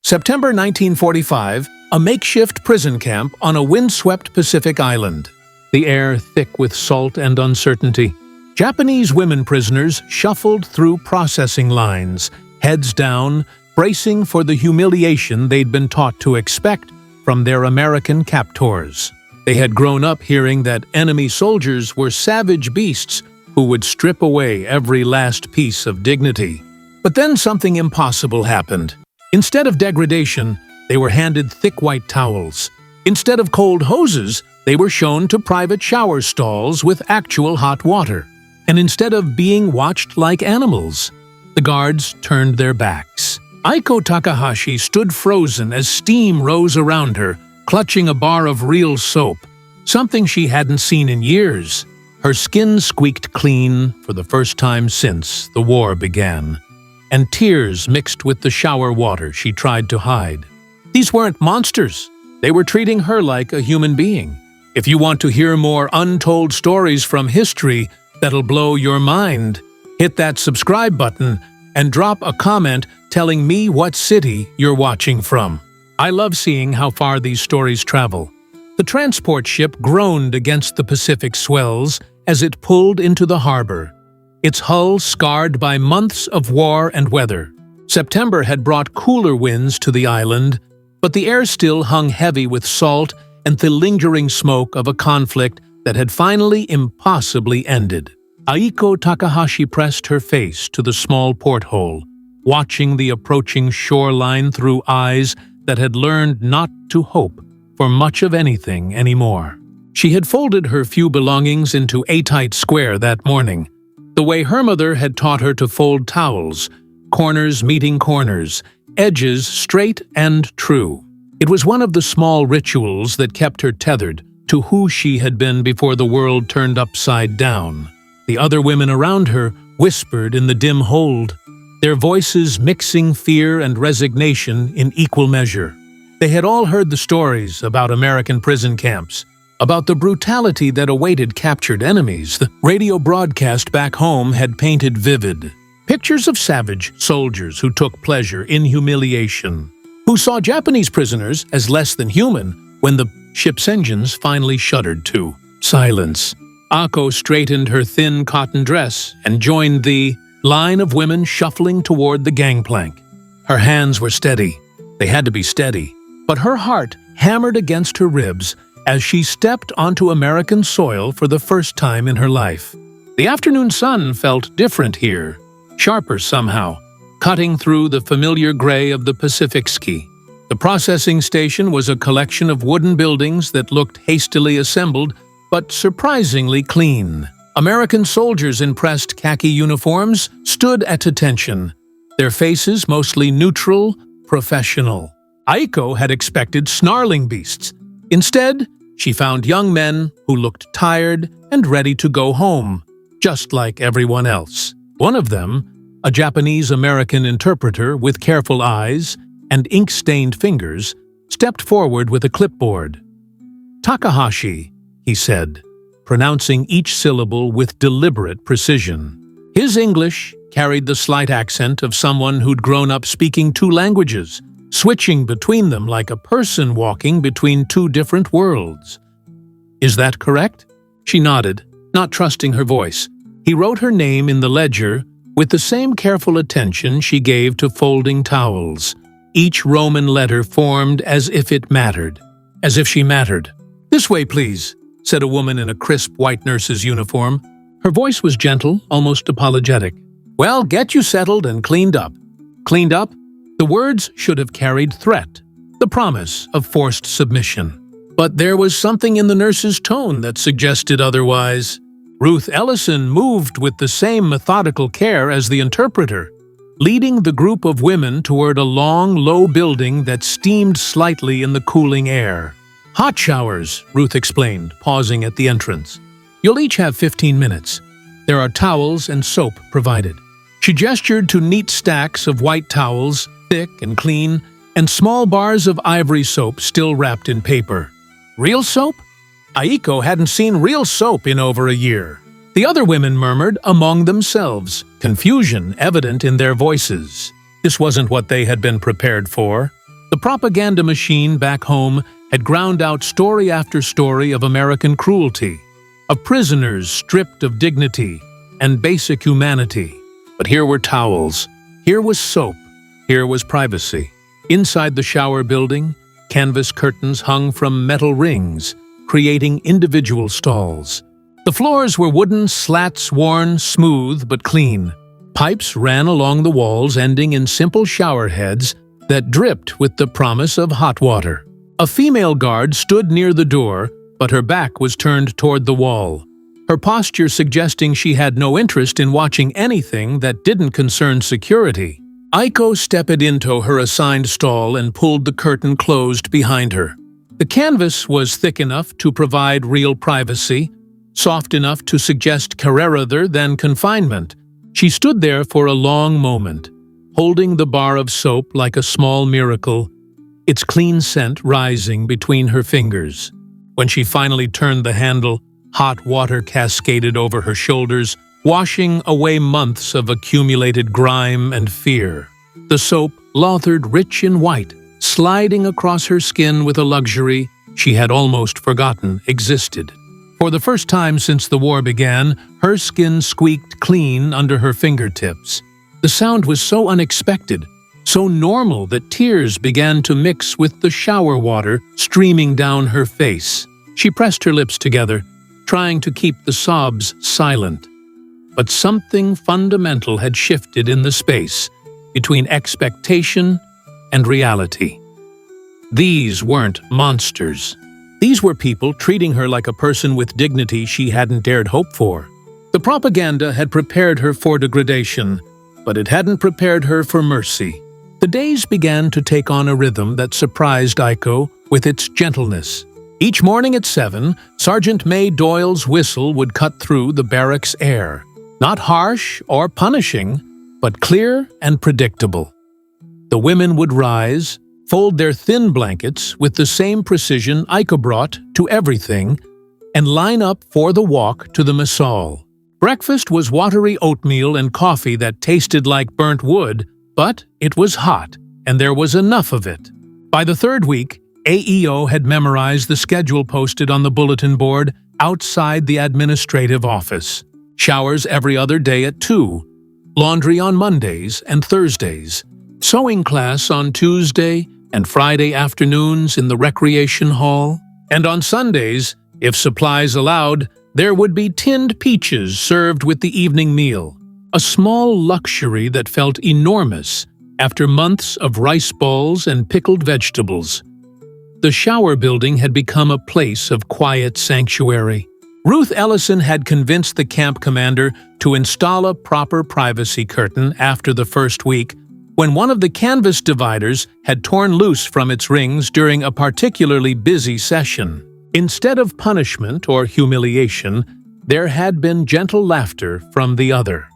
September 1945, a makeshift prison camp on a windswept Pacific island. The air thick with salt and uncertainty. Japanese women prisoners shuffled through processing lines, heads down, bracing for the humiliation they'd been taught to expect from their American captors. They had grown up hearing that enemy soldiers were savage beasts who would strip away every last piece of dignity. But then something impossible happened. Instead of degradation, they were handed thick white towels. Instead of cold hoses, they were shown to private shower stalls with actual hot water. And instead of being watched like animals, the guards turned their backs. Aiko Takahashi stood frozen as steam rose around her, clutching a bar of real soap, something she hadn't seen in years. Her skin squeaked clean for the first time since the war began, and tears mixed with the shower water she tried to hide. These weren't monsters. They were treating her like a human being. If you want to hear more untold stories from history that'll blow your mind, hit that subscribe button and drop a comment telling me what city you're watching from. I love seeing how far these stories travel. The transport ship groaned against the Pacific swells as it pulled into the harbor, its hull scarred by months of war and weather. September had brought cooler winds to the island, but the air still hung heavy with salt and the lingering smoke of a conflict that had finally impossibly ended. Aiko Takahashi pressed her face to the small porthole, watching the approaching shoreline through eyes that had learned not to hope for much of anything anymore. She had folded her few belongings into a tight square that morning, the way her mother had taught her to fold towels, corners meeting corners, edges straight and true. It was one of the small rituals that kept her tethered to who she had been before the world turned upside down. The other women around her whispered in the dim hold, their voices mixing fear and resignation in equal measure. They had all heard the stories about American prison camps, about the brutality that awaited captured enemies. The radio broadcast back home had painted vivid pictures of savage soldiers who took pleasure in humiliation, who saw Japanese prisoners as less than human when the ship's engines finally shuddered to silence. Aiko straightened her thin cotton dress and joined the line of women shuffling toward the gangplank. Her hands were steady. They had to be steady. But her heart hammered against her ribs as she stepped onto American soil for the first time in her life. The afternoon sun felt different here, sharper somehow, cutting through the familiar gray of the Pacific ski. The processing station was a collection of wooden buildings that looked hastily assembled but surprisingly clean. American soldiers in pressed khaki uniforms stood at attention, their faces mostly neutral, professional. Aiko had expected snarling beasts. Instead, she found young men who looked tired and ready to go home, just like everyone else. One of them, a Japanese-American interpreter with careful eyes and ink-stained fingers, stepped forward with a clipboard. "Takahashi," he said, pronouncing each syllable with deliberate precision. His English carried the slight accent of someone who'd grown up speaking two languages, switching between them like a person walking between two different worlds. "Is that correct?" She nodded, not trusting her voice. He wrote her name in the ledger with the same careful attention she gave to folding towels, each Roman letter formed as if it mattered, as if she mattered. "This way, please," said a woman in a crisp white nurse's uniform. Her voice was gentle, almost apologetic. "Well, get you settled and cleaned up." Cleaned up? The words should have carried threat, the promise of forced submission. But there was something in the nurse's tone that suggested otherwise. Ruth Ellison moved with the same methodical care as the interpreter, leading the group of women toward a long, low building that steamed slightly in the cooling air. "Hot showers," Ruth explained, pausing at the entrance. "You'll each have 15 minutes. There are towels and soap provided." She gestured to neat stacks of white towels, thick and clean, and small bars of ivory soap still wrapped in paper. Real soap? Aiko hadn't seen real soap in over a year. The other women murmured among themselves, confusion evident in their voices. This wasn't what they had been prepared for. The propaganda machine back home had ground out story after story of American cruelty, of prisoners stripped of dignity and basic humanity. But here were towels, here was soap, here was privacy. Inside the shower building, canvas curtains hung from metal rings, creating individual stalls. The floors were wooden slats worn smooth but clean. Pipes ran along the walls, ending in simple shower heads that dripped with the promise of hot water. A female guard stood near the door, but her back was turned toward the wall, her posture suggesting she had no interest in watching anything that didn't concern security. Aiko stepped into her assigned stall and pulled the curtain closed behind her. The canvas was thick enough to provide real privacy, soft enough to suggest care rather than confinement. She stood there for a long moment, holding the bar of soap like a small miracle, its clean scent rising between her fingers. When she finally turned the handle, hot water cascaded over her shoulders, washing away months of accumulated grime and fear. The soap lathered rich in white, sliding across her skin with a luxury she had almost forgotten existed. For the first time since the war began, her skin squeaked clean under her fingertips. The sound was so unexpected, so normal that tears began to mix with the shower water streaming down her face. She pressed her lips together, trying to keep the sobs silent. But something fundamental had shifted in the space between expectation and reality. These weren't monsters. These were people treating her like a person with dignity she hadn't dared hope for. The propaganda had prepared her for degradation, but it hadn't prepared her for mercy. The days began to take on a rhythm that surprised Aiko with its gentleness. Each morning at 7, Sergeant May Doyle's whistle would cut through the barracks air. Not harsh or punishing, but clear and predictable. The women would rise, fold their thin blankets with the same precision Aiko brought to everything, and line up for the walk to the mess hall. Breakfast was watery oatmeal and coffee that tasted like burnt wood, but it was hot, and there was enough of it. By the third week, AEO had memorized the schedule posted on the bulletin board outside the administrative office. Showers every other day at 2, laundry on Mondays and Thursdays, sewing class on Tuesday and Friday afternoons in the recreation hall, and on Sundays, if supplies allowed, there would be tinned peaches served with the evening meal, a small luxury that felt enormous after months of rice balls and pickled vegetables. The shower building had become a place of quiet sanctuary. Ruth Ellison had convinced the camp commander to install a proper privacy curtain after the first week, when one of the canvas dividers had torn loose from its rings during a particularly busy session. Instead of punishment or humiliation, there had been gentle laughter from the other.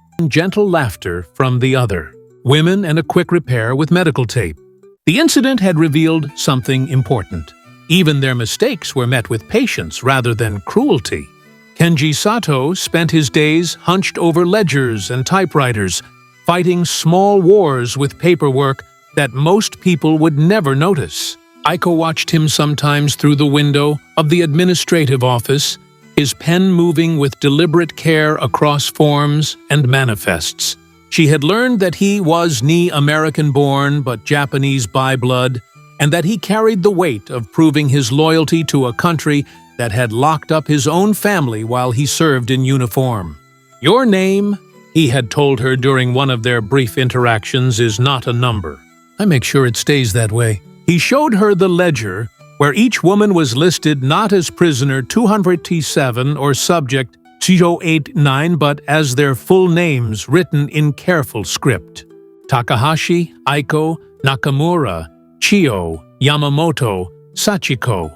Women and a quick repair with medical tape. The incident had revealed something important. Even their mistakes were met with patience rather than cruelty. Kenji Sato spent his days hunched over ledgers and typewriters, fighting small wars with paperwork that most people would never notice. Aiko watched him sometimes through the window of the administrative office, his pen moving with deliberate care across forms and manifests. She had learned that he was American-born but Japanese by blood, and that he carried the weight of proving his loyalty to a country that had locked up his own family while he served in uniform. "Your name," he had told her during one of their brief interactions, "is not a number. I make sure it stays that way." He showed her the ledger, where each woman was listed not as prisoner 200T7 or subject 089, but as their full names written in careful script. Takahashi, Aiko, Nakamura, Chio, Yamamoto, Sachiko.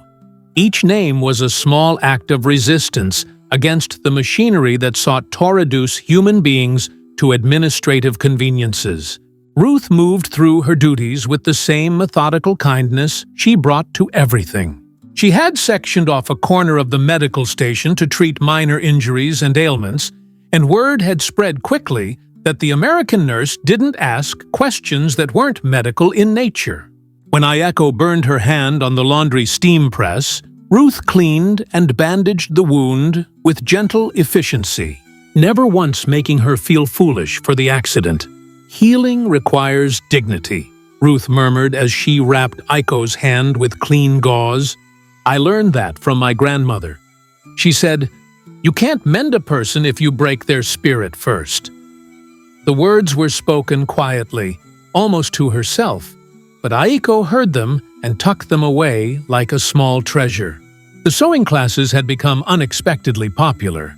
Each name was a small act of resistance against the machinery that sought to reduce human beings to administrative conveniences. Ruth moved through her duties with the same methodical kindness she brought to everything. She had sectioned off a corner of the medical station to treat minor injuries and ailments, and word had spread quickly that the American nurse didn't ask questions that weren't medical in nature. When Ayako burned her hand on the laundry steam press, Ruth cleaned and bandaged the wound with gentle efficiency, never once making her feel foolish for the accident. "Healing requires dignity," Ruth murmured as she wrapped Aiko's hand with clean gauze. "I learned that from my grandmother. She said, 'You can't mend a person if you break their spirit first.'" The words were spoken quietly, almost to herself, but Aiko heard them and tucked them away like a small treasure. The sewing classes had become unexpectedly popular.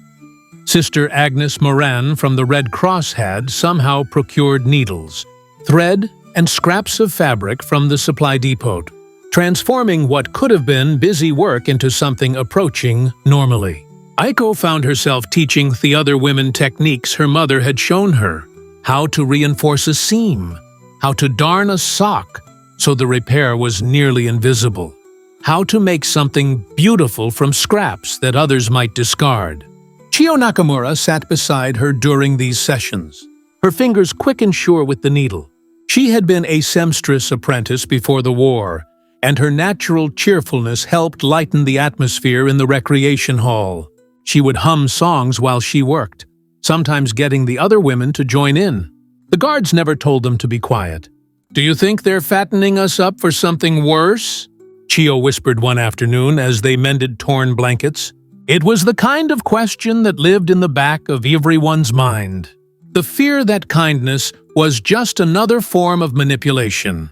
Sister Agnes Moran from the Red Cross had somehow procured needles, thread, and scraps of fabric from the supply depot, transforming what could have been busy work into something approaching normally. Aiko found herself teaching the other women techniques her mother had shown her: how to reinforce a seam, how to darn a sock so the repair was nearly invisible, how to make something beautiful from scraps that others might discard. Chio Nakamura sat beside her during these sessions, her fingers quick and sure with the needle. She had been a seamstress apprentice before the war, and her natural cheerfulness helped lighten the atmosphere in the recreation hall. She would hum songs while she worked, sometimes getting the other women to join in. The guards never told them to be quiet. "Do you think they're fattening us up for something worse?" Chio whispered one afternoon as they mended torn blankets. It was the kind of question that lived in the back of everyone's mind. The fear that kindness was just another form of manipulation.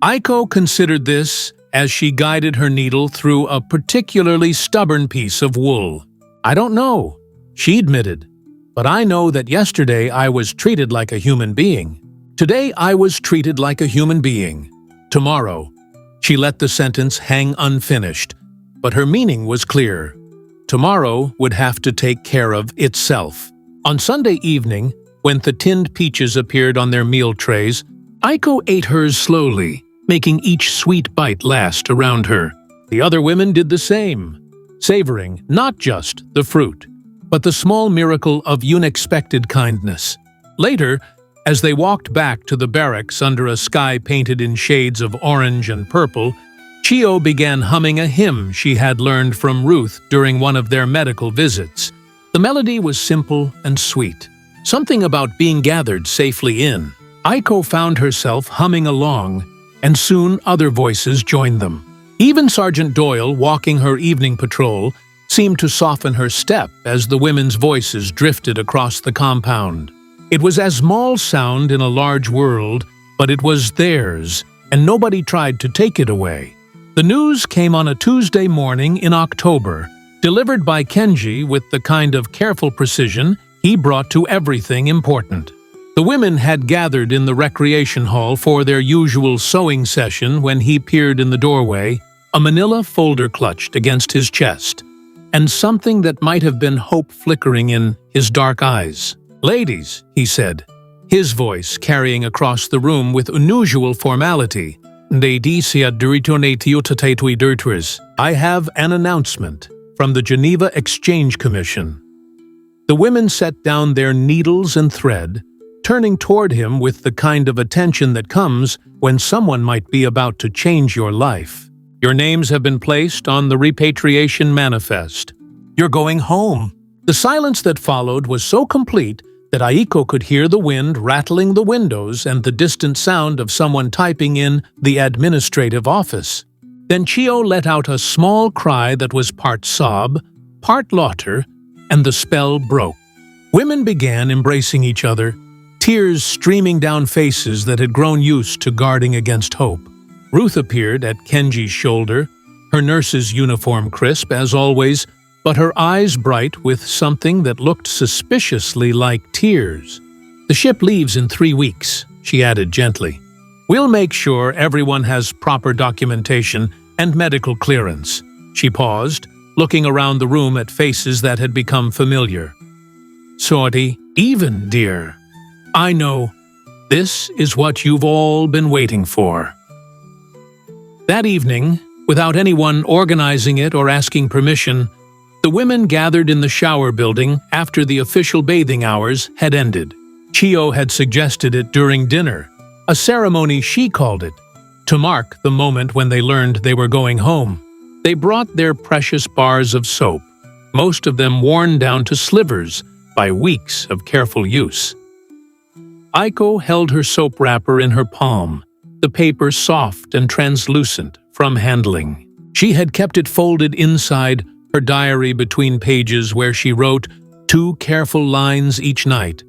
Aiko considered this as she guided her needle through a particularly stubborn piece of wool. "I don't know," she admitted, "but I know that yesterday I was treated like a human being. Today I was treated like a human being. Tomorrow." She let the sentence hang unfinished, but her meaning was clear. Tomorrow would have to take care of itself. On Sunday evening, when the tinned peaches appeared on their meal trays, Aiko ate hers slowly, making each sweet bite last around her. The other women did the same, savoring not just the fruit, but the small miracle of unexpected kindness. Later, as they walked back to the barracks under a sky painted in shades of orange and purple, Chio began humming a hymn she had learned from Ruth during one of their medical visits. The melody was simple and sweet, something about being gathered safely in. Aiko found herself humming along, and soon other voices joined them. Even Sergeant Doyle, walking her evening patrol, seemed to soften her step as the women's voices drifted across the compound. It was a small sound in a large world, but it was theirs, and nobody tried to take it away. The news came on a Tuesday morning in October, delivered by Kenji with the kind of careful precision he brought to everything important. The women had gathered in the recreation hall for their usual sewing session when he peered in the doorway, a manila folder clutched against his chest, and something that might have been hope flickering in his dark eyes. "Ladies," he said, his voice carrying across the room with unusual formality, "I have an announcement from the Geneva Exchange Commission." The women set down their needles and thread, turning toward him with the kind of attention that comes when someone might be about to change your life. "Your names have been placed on the repatriation manifest. You're going home." The silence that followed was so complete that Aiko could hear the wind rattling the windows and the distant sound of someone typing in the administrative office. Then Chio let out a small cry that was part sob, part laughter, and the spell broke. Women began embracing each other, tears streaming down faces that had grown used to guarding against hope. Ruth appeared at Kenji's shoulder, her nurse's uniform crisp as always, but her eyes bright with something that looked suspiciously like tears. "The ship leaves in 3 weeks," she added gently. "We'll make sure everyone has proper documentation and medical clearance." She paused, looking around the room at faces that had become familiar. "Sorry, even, dear. I know. This is what you've all been waiting for." That evening, without anyone organizing it or asking permission, the women gathered in the shower building after the official bathing hours had ended. Chio had suggested it during dinner, a ceremony she called it. To mark the moment when they learned they were going home, they brought their precious bars of soap, most of them worn down to slivers by weeks of careful use. Aiko held her soap wrapper in her palm, the paper soft and translucent from handling. She had kept it folded inside her diary between pages where she wrote 2 careful lines each night,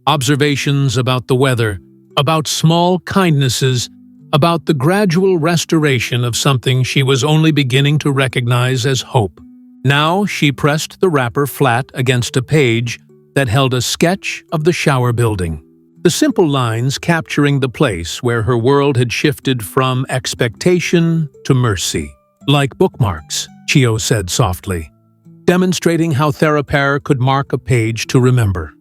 observations about the weather, about small kindnesses, about the gradual restoration of something she was only beginning to recognize as hope. Now she pressed the wrapper flat against a page that held a sketch of the shower building, the simple lines capturing the place where her world had shifted from expectation to mercy. Like bookmarks, Chio said softly, demonstrating how Therapare could mark a page to remember.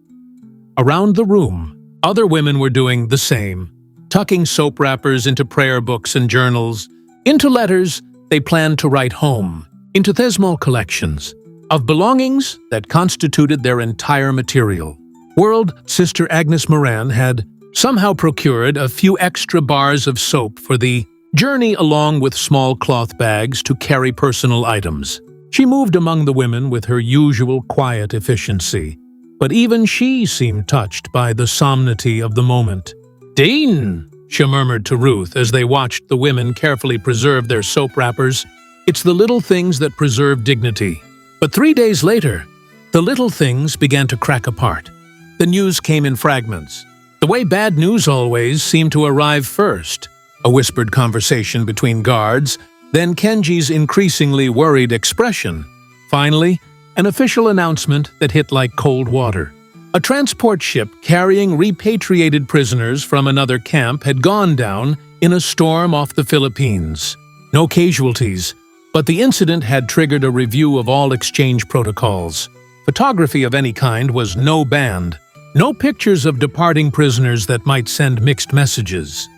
Around the room, other women were doing the same, tucking soap wrappers into prayer books and journals, into letters they planned to write home, into thesmal collections of belongings that constituted their entire material. World Sister Agnes Moran had somehow procured a few extra bars of soap for the journey, along with small cloth bags to carry personal items. She moved among the women with her usual quiet efficiency, but even she seemed touched by the solemnity of the moment. "Dean," she murmured to Ruth as they watched the women carefully preserve their soap wrappers. "It's the little things that preserve dignity." But 3 days later, the little things began to crack apart. The news came in fragments. The way bad news always seemed to arrive first. A whispered conversation between guards, then Kenji's increasingly worried expression. Finally, an official announcement that hit like cold water. A transport ship carrying repatriated prisoners from another camp had gone down in a storm off the Philippines. No casualties, but the incident had triggered a review of all exchange protocols. Photography of any kind was no banned. No pictures of departing prisoners that might send mixed messages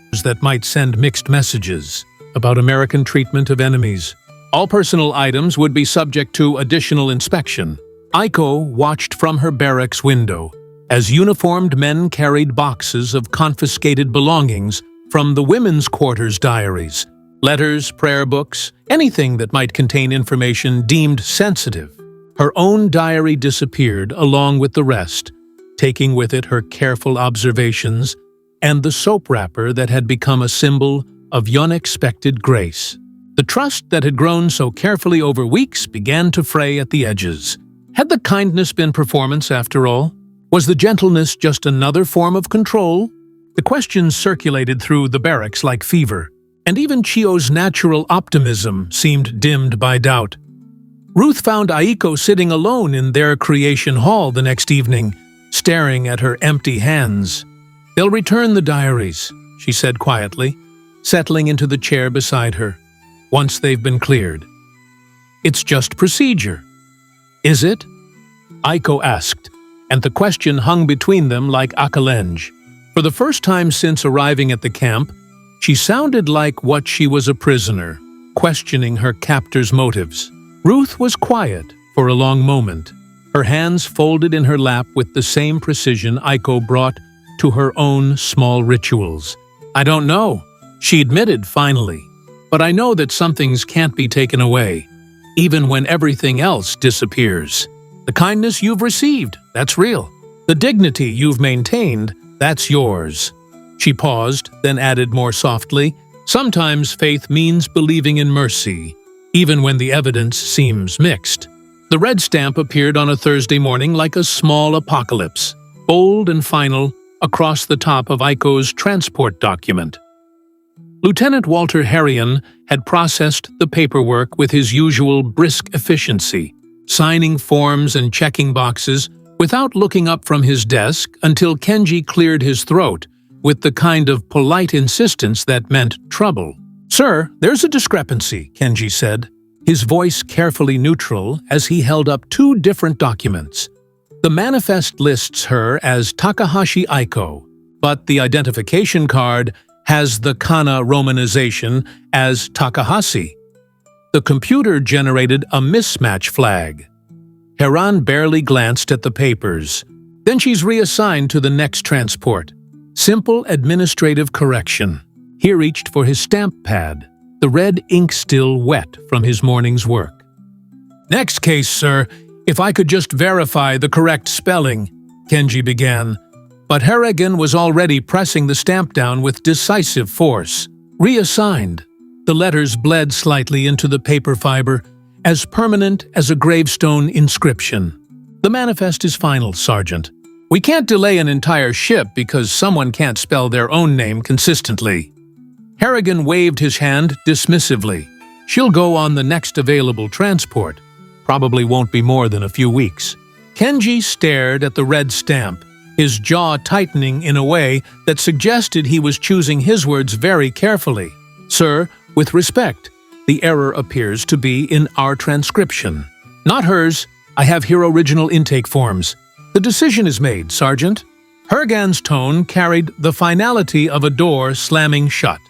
about American treatment of enemies. All personal items would be subject to additional inspection. Aiko watched from her barracks window as uniformed men carried boxes of confiscated belongings from the women's quarters' diaries, letters, prayer books, anything that might contain information deemed sensitive. Her own diary disappeared along with the rest, taking with it her careful observations and the soap wrapper that had become a symbol of unexpected grace. The trust that had grown so carefully over weeks began to fray at the edges. Had the kindness been performance after all? Was the gentleness just another form of control? The questions circulated through the barracks like fever, and even Chio's natural optimism seemed dimmed by doubt. Ruth found Aiko sitting alone in their creation hall the next evening, staring at her empty hands. "They'll return the diaries," she said quietly, settling into the chair beside her, "once they've been cleared." "It's just procedure." "Is it?" Aiko asked, and the question hung between them like a challenge. For the first time since arriving at the camp, she sounded like what she was a prisoner, questioning her captor's motives. Ruth was quiet for a long moment, her hands folded in her lap with the same precision Aiko brought to her own small rituals. "I don't know," she admitted finally, "but I know that some things can't be taken away, even when everything else disappears. The kindness you've received, that's real. The dignity you've maintained, that's yours." She paused, then added more softly, "Sometimes faith means believing in mercy, even when the evidence seems mixed." The red stamp appeared on a Thursday morning like a small apocalypse, bold and final, across the top of Aiko's transport document. Lieutenant Walter Harrion had processed the paperwork with his usual brisk efficiency, signing forms and checking boxes without looking up from his desk until Kenji cleared his throat with the kind of polite insistence that meant trouble. "Sir, there's a discrepancy," Kenji said, his voice carefully neutral as he held up 2 different documents. The manifest lists her as Takahashi Aiko, but the identification card has the kana romanization as Takahashi. The computer generated a mismatch flag. Heran barely glanced at the papers. "Then she's reassigned to the next transport. Simple administrative correction." He reached for his stamp pad, the red ink still wet from his morning's work. "Next case, sir. If I could just verify the correct spelling," Kenji began. But Harrigan was already pressing the stamp down with decisive force. "Reassigned." The letters bled slightly into the paper fiber, as permanent as a gravestone inscription. "The manifest is final, Sergeant. We can't delay an entire ship because someone can't spell their own name consistently." Harrigan waved his hand dismissively. "She'll go on the next available transport. Probably won't be more than a few weeks." Kenji stared at the red stamp, his jaw tightening in a way that suggested he was choosing his words very carefully. "Sir, with respect, the error appears to be in our transcription. Not hers. I have here original intake forms. The decision is made, Sergeant." Harrigan's tone carried the finality of a door slamming shut.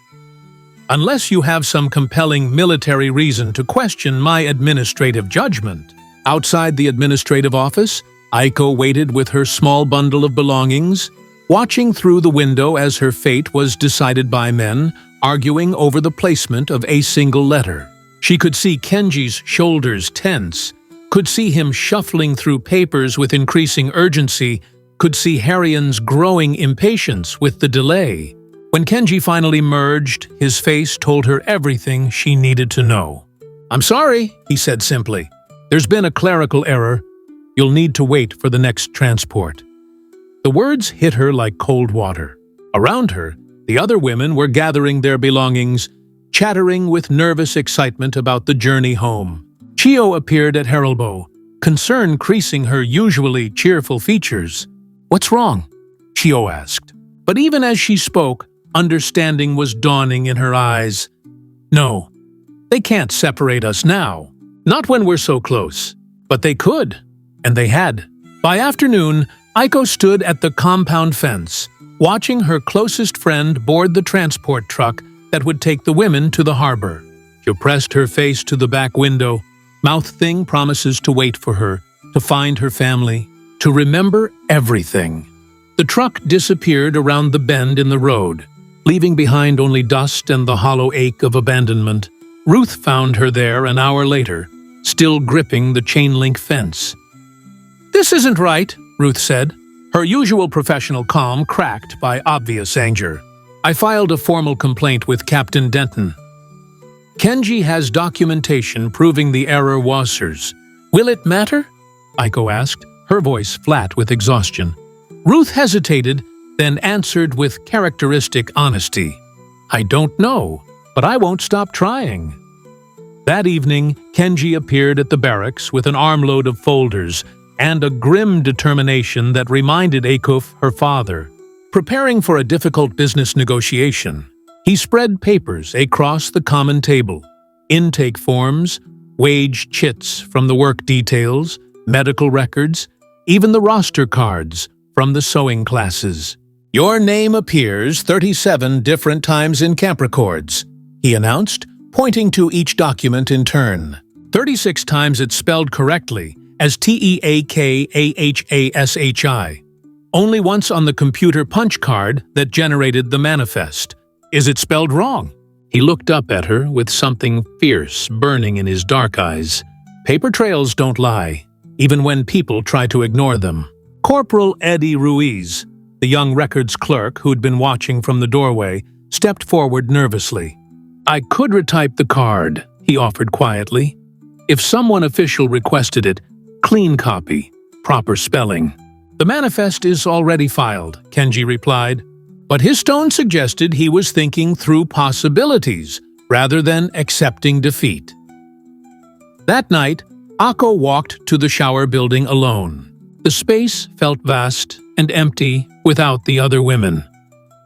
"Unless you have some compelling military reason to question my administrative judgment." Outside the administrative office, Aiko waited with her small bundle of belongings, watching through the window as her fate was decided by men arguing over the placement of a single letter. She could see Kenji's shoulders tense, could see him shuffling through papers with increasing urgency, could see Harrigan's growing impatience with the delay. When Kenji finally merged, his face told her everything she needed to know. "I'm sorry," he said simply. "There's been a clerical error. You'll need to wait for the next transport." The words hit her like cold water. Around her, the other women were gathering their belongings, chattering with nervous excitement about the journey home. Chio appeared at her elbow, concern creasing her usually cheerful features. "What's wrong?" Chio asked. But even as she spoke, understanding was dawning in her eyes. "No, they can't separate us now. Not when we're so close. But they could, and they had." By afternoon, Aiko stood at the compound fence, watching her closest friend board the transport truck that would take the women to the harbor. She pressed her face to the back window, mouthing promises to wait for her, to find her family, to remember everything. The truck disappeared around the bend in the road, leaving behind only dust and the hollow ache of abandonment. Ruth found her there an hour later, still gripping the chain-link fence. "This isn't right," Ruth said, her usual professional calm cracked by obvious anger. "I filed a formal complaint with Captain Denton. Kenji has documentation proving the error was hers. Will it matter?" Aiko asked, her voice flat with exhaustion. Ruth hesitated, then answered with characteristic honesty. "I don't know, but I won't stop trying." That evening, Kenji appeared at the barracks with an armload of folders and a grim determination that reminded Akuf her father. Preparing for a difficult business negotiation, he spread papers across the common table. Intake forms, wage chits from the work details, medical records, even the roster cards from the sewing classes. "Your name appears 37 different times in camp records," he announced, pointing to each document in turn. 36 times it's spelled correctly, as Teakahshi. Only once on the computer punch card that generated the manifest. Is it spelled wrong? He looked up at her with something fierce burning in his dark eyes. Paper trails don't lie, even when people try to ignore them. Corporal Eddie Ruiz, the young records clerk who'd been watching from the doorway, stepped forward nervously. "I could retype the card," he offered quietly. "If someone official requested it, clean copy, proper spelling." "The manifest is already filed," Kenji replied, but his tone suggested he was thinking through possibilities rather than accepting defeat. That night, Akko walked to the shower building alone. The space felt vast and empty without the other women.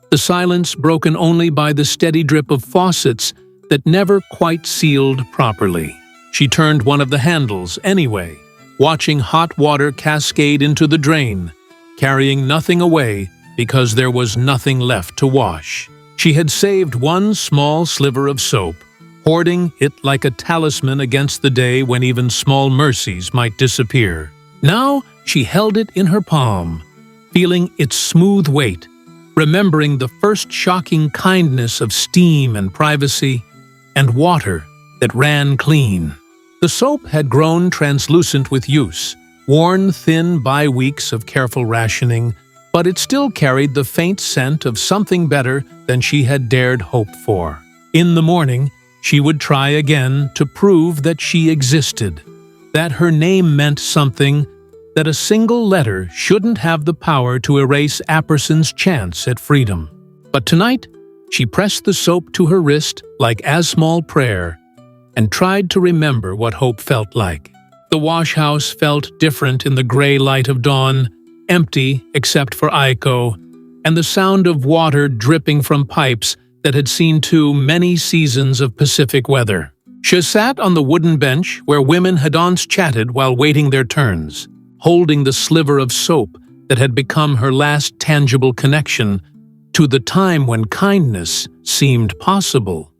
The silence broken only by the steady drip of faucets that never quite sealed properly. She turned one of the handles anyway, watching hot water cascade into the drain, carrying nothing away because there was nothing left to wash. She had saved one small sliver of soap, hoarding it like a talisman against the day when even small mercies might disappear. Now she held it in her palm, feeling its smooth weight, remembering the first shocking kindness of steam and privacy, and water that ran clean. The soap had grown translucent with use, worn thin by weeks of careful rationing, but it still carried the faint scent of something better than she had dared hope for. In the morning, she would try again to prove that she existed, that her name meant something, that a single letter shouldn't have the power to erase Apperson's chance at freedom. But tonight, she pressed the soap to her wrist like Asmal prayer and tried to remember what hope felt like. The wash-house felt different in the gray light of dawn, empty except for Aiko, and the sound of water dripping from pipes that had seen too many seasons of Pacific weather. She sat on the wooden bench where women had once chatted while waiting their turns, holding the sliver of soap that had become her last tangible connection to the time when kindness seemed possible.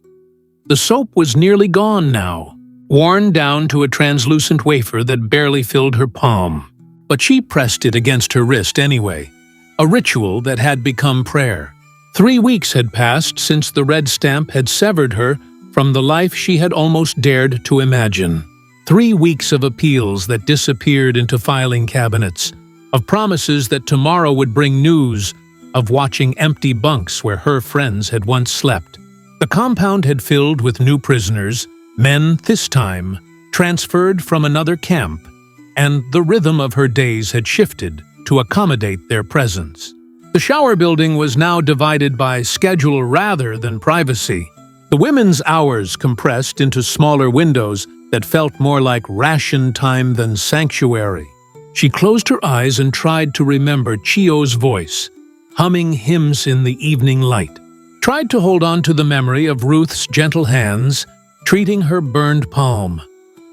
The soap was nearly gone now, worn down to a translucent wafer that barely filled her palm. But she pressed it against her wrist anyway, a ritual that had become prayer. 3 weeks had passed since the red stamp had severed her from the life she had almost dared to imagine. 3 weeks of appeals that disappeared into filing cabinets, of promises that tomorrow would bring news, of watching empty bunks where her friends had once slept. The compound had filled with new prisoners, men this time, transferred from another camp, and the rhythm of her days had shifted to accommodate their presence. The shower building was now divided by schedule rather than privacy. The women's hours compressed into smaller windows that felt more like ration time than sanctuary. She closed her eyes and tried to remember Chio's voice, humming hymns in the evening light. Tried to hold on to the memory of Ruth's gentle hands, treating her burned palm.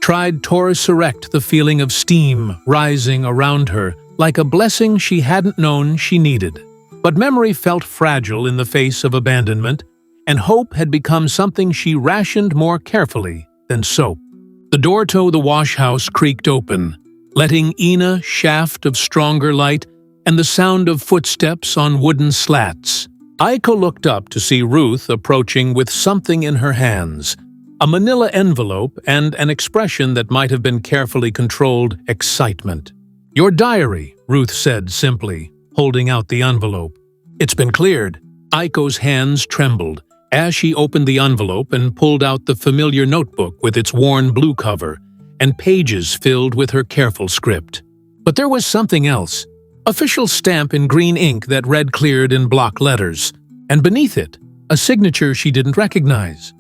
Tried to resurrect the feeling of steam rising around her, like a blessing she hadn't known she needed. But memory felt fragile in the face of abandonment, and hope had become something she rationed more carefully than soap. The door to the wash-house creaked open, letting in a shaft of stronger light and the sound of footsteps on wooden slats. Aiko looked up to see Ruth approaching with something in her hands, a manila envelope and an expression that might have been carefully controlled excitement. "Your diary," Ruth said simply, holding out the envelope. "It's been cleared." Aiko's hands trembled as she opened the envelope and pulled out the familiar notebook with its worn blue cover and pages filled with her careful script. But there was something else. Official stamp in green ink that read cleared in block letters, and beneath it, a signature she didn't recognize.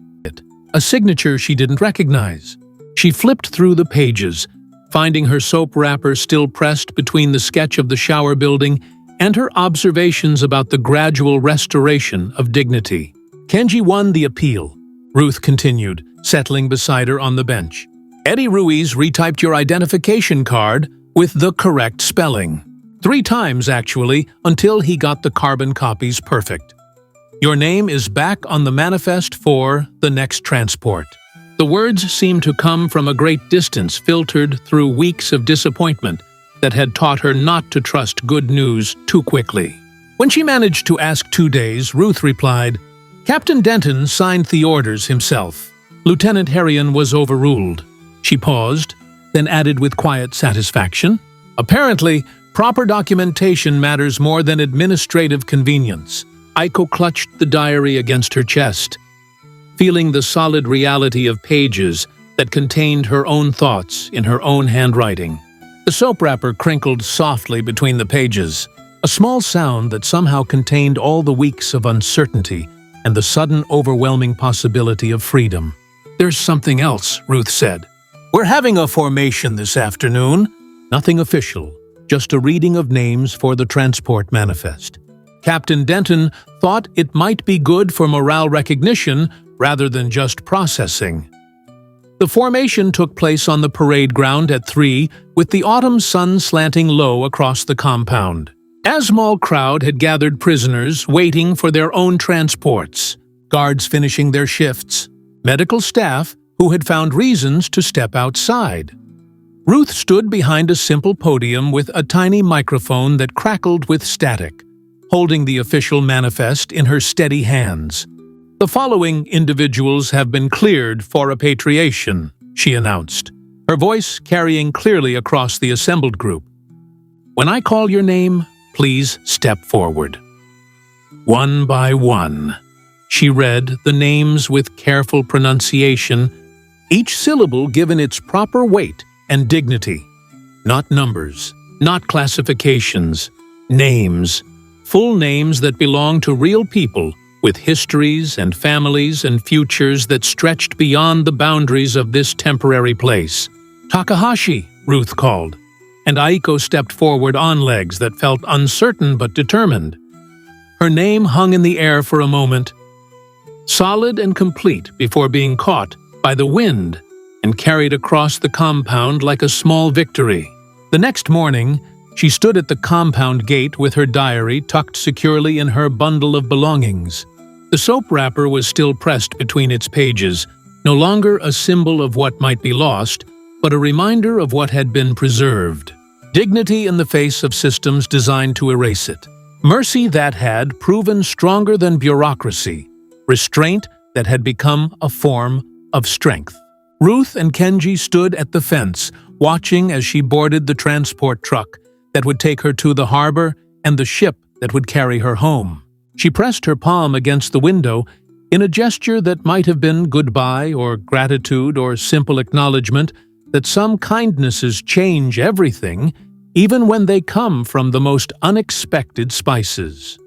She flipped through the pages, finding her soap wrapper still pressed between the sketch of the shower building and her observations about the gradual restoration of dignity. "Kenji won the appeal," Ruth continued, settling beside her on the bench. "Eddie Ruiz retyped your identification card with the correct spelling. 3 times, actually, until he got the carbon copies perfect. Your name is back on the manifest for the next transport." The words seemed to come from a great distance, filtered through weeks of disappointment that had taught her not to trust good news too quickly. When she managed to ask 2 days, Ruth replied, "Captain Denton signed the orders himself. Lieutenant Harrion was overruled." She paused, then added with quiet satisfaction, "Apparently, proper documentation matters more than administrative convenience." Aiko clutched the diary against her chest, feeling the solid reality of pages that contained her own thoughts in her own handwriting. The soap wrapper crinkled softly between the pages, a small sound that somehow contained all the weeks of uncertainty and the sudden overwhelming possibility of freedom. "There's something else," Ruth said. "We're having a formation this afternoon. Nothing official, just a reading of names for the transport manifest. Captain Denton thought it might be good for morale recognition rather than just processing." The formation took place on the parade ground at 3, with the autumn sun slanting low across the compound. A small crowd had gathered prisoners waiting for their own transports, guards finishing their shifts, medical staff who had found reasons to step outside. Ruth stood behind a simple podium with a tiny microphone that crackled with static, holding the official manifest in her steady hands. "The following individuals have been cleared for repatriation," she announced, her voice carrying clearly across the assembled group. "When I call your name, please step forward." One by one, she read the names with careful pronunciation, each syllable given its proper weight and dignity. Not numbers, not classifications, names, full names that belong to real people with histories and families and futures that stretched beyond the boundaries of this temporary place. "Takahashi," Ruth called, and Aiko stepped forward on legs that felt uncertain but determined. Her name hung in the air for a moment, solid and complete before being caught by the wind and carried across the compound like a small victory. The next morning, she stood at the compound gate with her diary tucked securely in her bundle of belongings. The soap wrapper was still pressed between its pages, no longer a symbol of what might be lost, but a reminder of what had been preserved. Dignity in the face of systems designed to erase it. Mercy that had proven stronger than bureaucracy. Restraint that had become a form of strength. Ruth and Kenji stood at the fence, watching as she boarded the transport truck that would take her to the harbor and the ship that would carry her home. She pressed her palm against the window in a gesture that might have been goodbye or gratitude or simple acknowledgement that some kindnesses change everything, even when they come from the most unexpected spices.